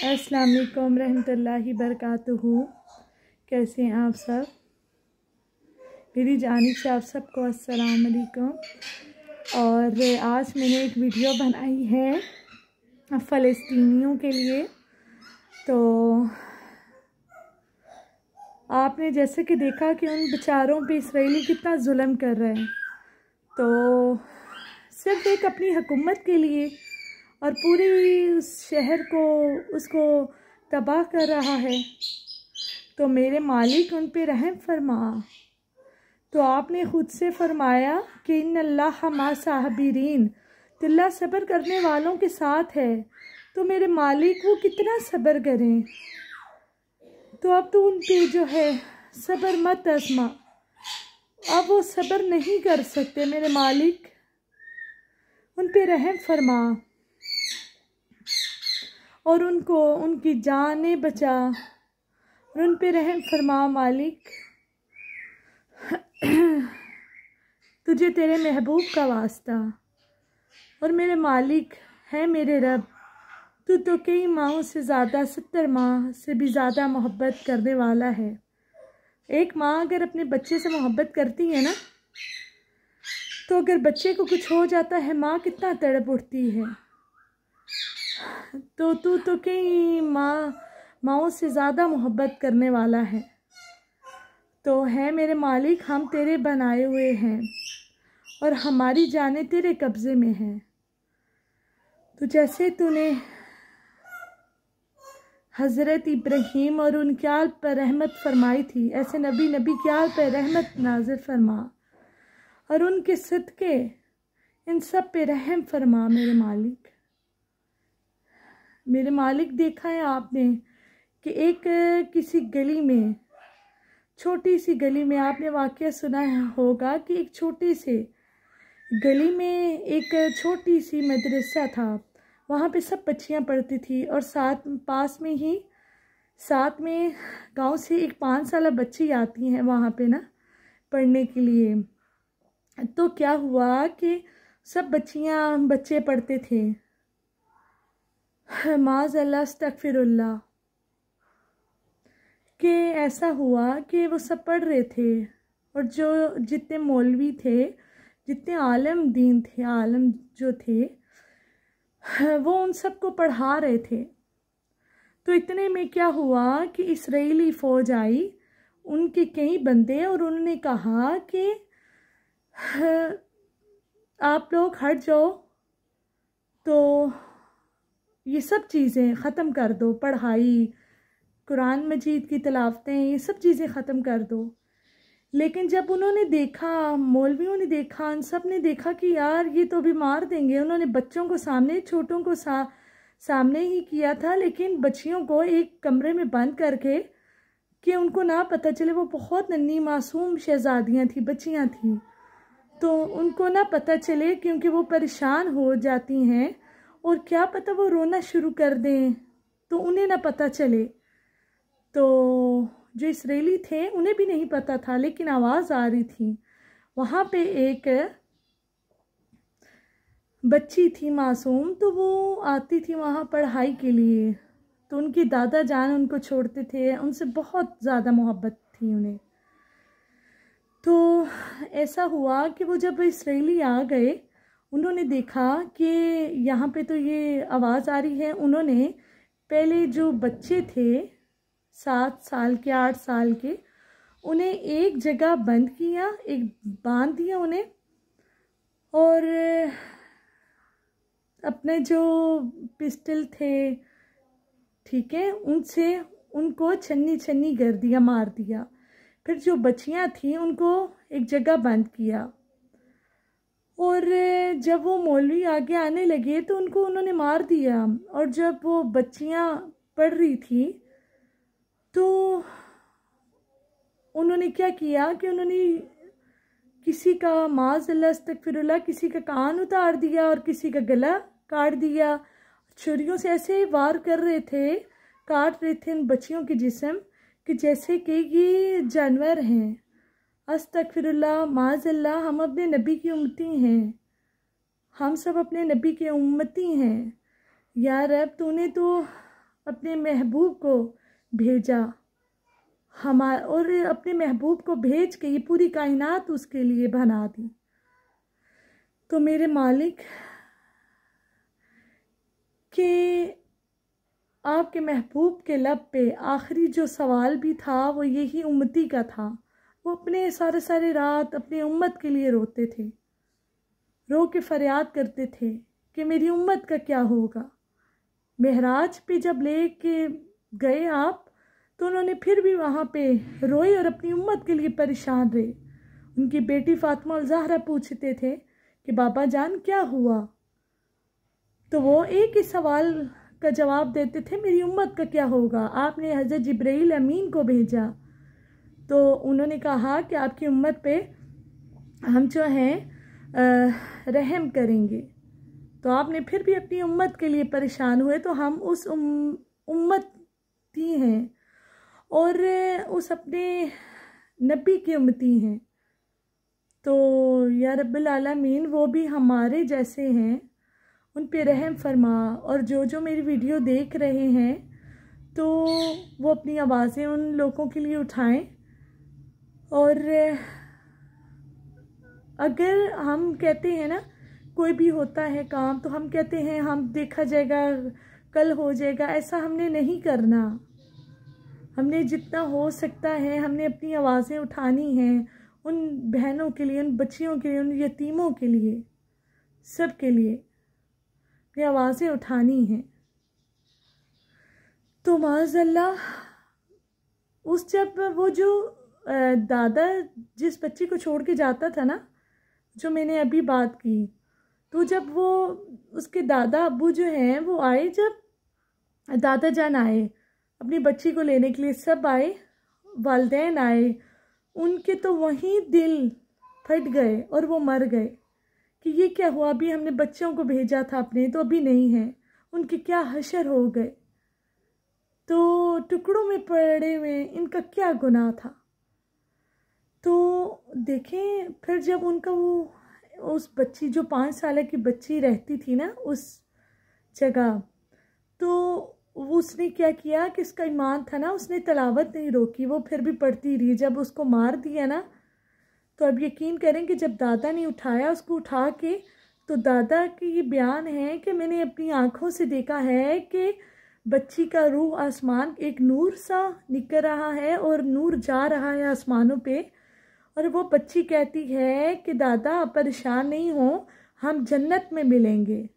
अस्सलाम वालेकुम रहमतुल्लाहि बरकातुहू। कैसे हैं आप सब? मेरी जानिब से आप सबको अस्सलाम वालेकुम। और आज मैंने एक वीडियो बनाई है फ़लस्तीनियों के लिए। तो आपने जैसे कि देखा कि उन बेचारों पे इसराइली कितना जुल्म कर रहे हैं, तो सिर्फ एक अपनी हुकूमत के लिए और पूरी उस शहर को उसको तबाह कर रहा है। तो मेरे मालिक उन पे रहम फरमा। तो आपने ख़ुद से फरमाया कि इन्नल्लाह मा साबिरीन, तो अल्लाह सब्र करने वालों के साथ है। तो मेरे मालिक वो कितना सब्र करें। तो अब तो उन पे जो है सब्र मत आज़मा, अब वो सब्र नहीं कर सकते। मेरे मालिक उन पे रहम फरमा और उनको उनकी जानें बचा और उन पे रहम फरमा। मालिक तुझे तेरे महबूब का वास्ता। और मेरे मालिक है मेरे रब, तू तो कई माहों से ज़्यादा 70 माह से भी ज़्यादा मोहब्बत करने वाला है। एक माँ अगर अपने बच्चे से मोहब्बत करती है ना, तो अगर बच्चे को कुछ हो जाता है माँ कितना तड़प उठती है। तो तू तो कई माओं से ज़्यादा मोहब्बत करने वाला है। तो है मेरे मालिक, हम तेरे बनाए हुए हैं और हमारी जानें तेरे कब्ज़े में हैं। तो जैसे तूने हज़रत इब्राहीम और उनके आल पर रहमत फरमाई थी, ऐसे नबी के आल पर रहमत नाज़िल फरमा और उनके सदक़े इन सब पे रहम फरमा। मेरे मालिक देखा है आपने कि एक किसी गली में, छोटी सी गली में, आपने वाक़या सुना होगा कि एक छोटी सी गली में एक छोटी सी मदरसा था। वहाँ पे सब बच्चियाँ पढ़ती थी और पास में गांव से एक 5 साल बच्ची आती हैं वहाँ पे ना पढ़ने के लिए। तो क्या हुआ कि सब बच्चे पढ़ते थे। माज़अल्लाह अस्तग़फिरुल्लाह कि ऐसा हुआ कि वो सब पढ़ रहे थे और जो जितने मौलवी थे, जितने आलम दीन थे, आलम जो थे, वो उन सबको पढ़ा रहे थे। तो इतने में क्या हुआ कि इसराइली फ़ौज आई, उनके कई बंदे, और उन्होंने कहा कि आप लोग हट जाओ, तो ये सब चीज़ें ख़त्म कर दो, पढ़ाई, कुरान मजीद की तिलावतें, ये सब चीज़ें ख़त्म कर दो। लेकिन जब उन्होंने देखा, मौलवियों ने देखा, उन सब ने देखा कि यार ये तो अभी मार देंगे। उन्होंने बच्चों को सामने, छोटों को सामने ही किया था, लेकिन बच्चियों को एक कमरे में बंद करके कि उनको ना पता चले। वो बहुत नन्ही मासूम शहजादियाँ थी, बच्चियाँ थीं, तो उनको ना पता चले, क्योंकि वो परेशान हो जाती हैं और क्या पता वो रोना शुरू कर दें तो उन्हें ना पता चले। तो जो इसराइली थे उन्हें भी नहीं पता था, लेकिन आवाज़ आ रही थी। वहाँ पे एक बच्ची थी मासूम, तो वो आती थी वहाँ पढ़ाई के लिए। तो उनकी दादा जान उनको छोड़ते थे, उनसे बहुत ज़्यादा मोहब्बत थी उन्हें। तो ऐसा हुआ कि वो जब इसराइली आ गए, उन्होंने देखा कि यहाँ पे तो ये आवाज़ आ रही है। उन्होंने पहले जो बच्चे थे 7 साल के, 8 साल के, उन्हें एक जगह बंद किया, एक बांध दिया उन्हें, और अपने जो पिस्टल थे, ठीक है, उनसे उनको छन्नी छन्नी कर दिया, मार दिया। फिर जो बच्चियाँ थीं उनको एक जगह बंद किया, और जब वो मौलवी आगे आने लगे तो उनको उन्होंने मार दिया। और जब वो बच्चियाँ पढ़ रही थी तो उन्होंने क्या किया कि उन्होंने किसी का, माज़अल्लाह अस्तग़फिरुल्लाह, किसी का कान उतार दिया और किसी का गला काट दिया। छुरियों से ऐसे वार कर रहे थे, काट रहे थे इन बच्चियों के जिस्म कि जैसे कि ये जानवर हैं। अस्तग़फिरुल्लाह, माज़अल्लाह, हम अपने नबी की उम्मती हैं, हम सब अपने नबी के उम्मती हैं। या रब, तूने तो अपने महबूब को भेजा और अपने महबूब को भेज के ये पूरी कायनात उसके लिए बना दी। तो मेरे मालिक के आपके महबूब के लब पे आखिरी जो सवाल भी था वो यही उम्मती का था। वो अपने सारे रात अपनी उम्मत के लिए रोते थे, रो के फरियाद करते थे कि मेरी उम्मत का क्या होगा। महराज पे जब ले के गए आप, तो उन्होंने फिर भी वहाँ पे रोए और अपनी उम्मत के लिए परेशान रहे। उनकी बेटी फातिमा ज़हरा पूछते थे कि बाबा जान क्या हुआ, तो वो एक ही सवाल का जवाब देते थे, मेरी उम्मत का क्या होगा। आपने हज़रत जिब्राइल अमीन को भेजा, तो उन्होंने कहा कि आपकी उम्मत पे हम जो हैं रहम करेंगे। तो आपने फिर भी अपनी उम्मत के लिए परेशान हुए, तो हम उस उम्मती हैं और उस अपने नबी की उम्मती हैं। तो या रब्बिल आलमीन वो भी हमारे जैसे हैं, उन पे रहम फरमा। और जो मेरी वीडियो देख रहे हैं तो वो अपनी आवाज़ें उन लोगों के लिए उठाएं। और अगर हम कहते हैं ना कोई भी होता है काम, तो हम कहते हैं हम देखा जाएगा, कल हो जाएगा, ऐसा हमने नहीं करना। हमने जितना हो सकता है हमने अपनी आवाज़ें उठानी हैं उन बहनों के लिए, उन बच्चियों के लिए, उन यतीमों के लिए, सब के लिए अपनी आवाज़ें उठानी हैं। तो माज़अल्लाह उस जब वो जो दादा जिस बच्ची को छोड़ के जाता था ना, जो मैंने अभी बात की, तो जब वो उसके दादा अब्बू जो हैं वो आए, जब दादा जान आए अपनी बच्ची को लेने के लिए, सब आए, वालिदैन आए, उनके तो वहीं दिल फट गए और वो मर गए कि ये क्या हुआ, अभी हमने बच्चों को भेजा था अपने, तो अभी नहीं है, उनके क्या हशर हो गए, तो टुकड़ों में पड़े हुए, इनका क्या गुनाह था। तो देखें फिर जब उनका वो उस बच्ची जो 5 साल की बच्ची रहती थी ना उस जगह, तो उसने क्या किया कि इसका ईमान था ना, उसने तलावत नहीं रोकी, वो फिर भी पढ़ती रही। जब उसको मार दिया ना, तो अब यकीन करें कि जब दादा ने उठाया उसको, उठा के, तो दादा की ये बयान है कि मैंने अपनी आँखों से देखा है कि बच्ची का रूह आसमान एक नूर सा निकल रहा है और नूर जा रहा है आसमानों पे, और वो बच्ची कहती है कि दादा आप परेशान नहीं हो, हम जन्नत में मिलेंगे।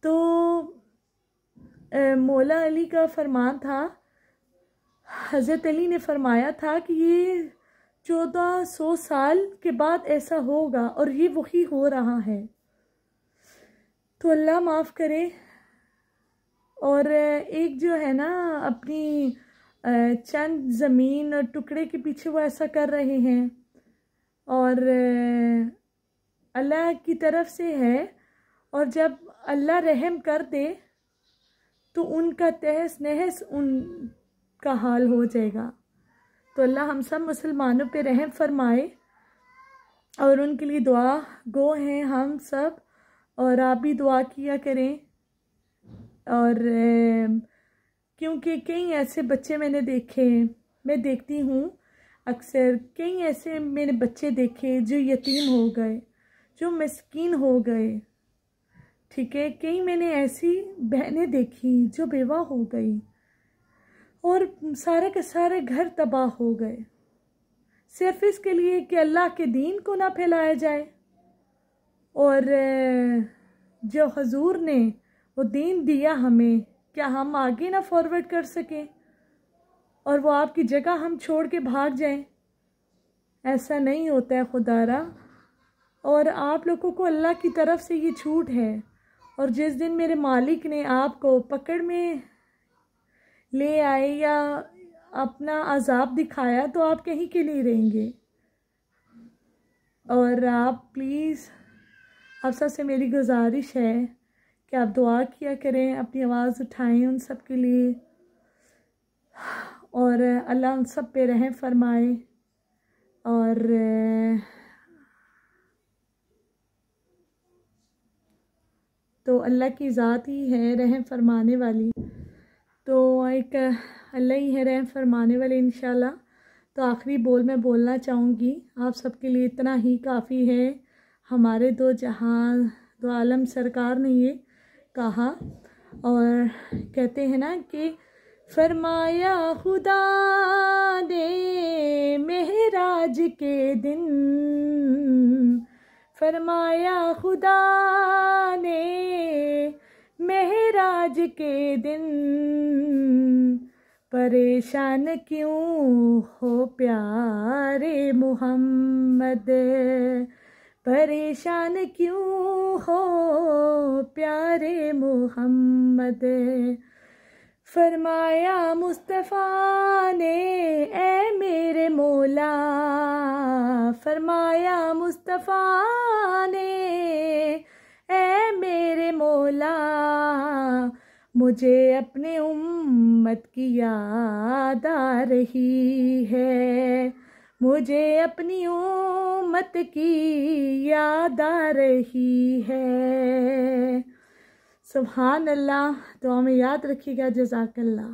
तो मौला अली का फरमान था, हज़रत अली ने फरमाया था कि ये 1400 साल के बाद ऐसा होगा, और ये वही हो रहा है। तो अल्लाह माफ़ करे। और एक जो है ना अपनी चंद ज़मीन और टुकड़े के पीछे वो ऐसा कर रहे हैं, और अल्लाह की तरफ से है, और जब अल्लाह रहम कर दे तो उनका तहस नहस उनका हाल हो जाएगा। तो अल्लाह हम सब मुसलमानों पे रहम फरमाए, और उनके लिए दुआ गो हैं हम सब, और आप भी दुआ किया करें। और क्योंकि कई ऐसे बच्चे मैंने देखे, मैं देखती हूँ अक्सर, कई ऐसे मैंने बच्चे देखे जो यतीम हो गए, जो मिस्कीन हो गए, ठीक है। कई मैंने ऐसी बहनें देखी जो बेवा हो गई, और सारे के सारे घर तबाह हो गए, सिर्फ इसके लिए कि अल्लाह के दीन को ना फैलाया जाए। और जो हजूर ने वो दीन दिया हमें, क्या हम आगे ना फॉरवर्ड कर सकें, और वो आपकी जगह हम छोड़ के भाग जाएं? ऐसा नहीं होता है खुदारा। और आप लोगों को अल्लाह की तरफ से ये छूट है, और जिस दिन मेरे मालिक ने आपको पकड़ में ले आए या अपना अजाब दिखाया, तो आप कहीं के नहीं रहेंगे। और आप प्लीज़, आप सबसे मेरी गुजारिश है कि आप दुआ किया करें, अपनी आवाज़ उठाएं उन सब के लिए, और अल्लाह उन सब पे रहम फरमाए। और तो अल्लाह की ज़ात ही है रहम फरमाने वाली, तो एक अल्लाह ही है रहम फरमाने वाले इंशाल्लाह। तो आखिरी बोल मैं बोलना चाहूँगी, आप सबके लिए इतना ही काफ़ी है। हमारे दो जहां दो आलम सरकार ने ये कहा, और कहते हैं ना कि फरमाया खुदा ने मेहराज के दिन, फरमाया खुदा ने मेहराज के दिन, परेशान क्यों हो प्यारे मोहम्मद, परेशान क्यों हो प्यारे मोहम्मद। फरमाया मुस्तफ़ा ने ए मेरे मौला, फरमाया मुस्तफ़ा ने ए मेरे मौला, मुझे अपने उम्मत की याद आ रही है, मुझे अपनी उम्मत की याद आ रही है। सुभान अल्लाह। दुआ में याद रखिएगा। जज़ाकल्लाह।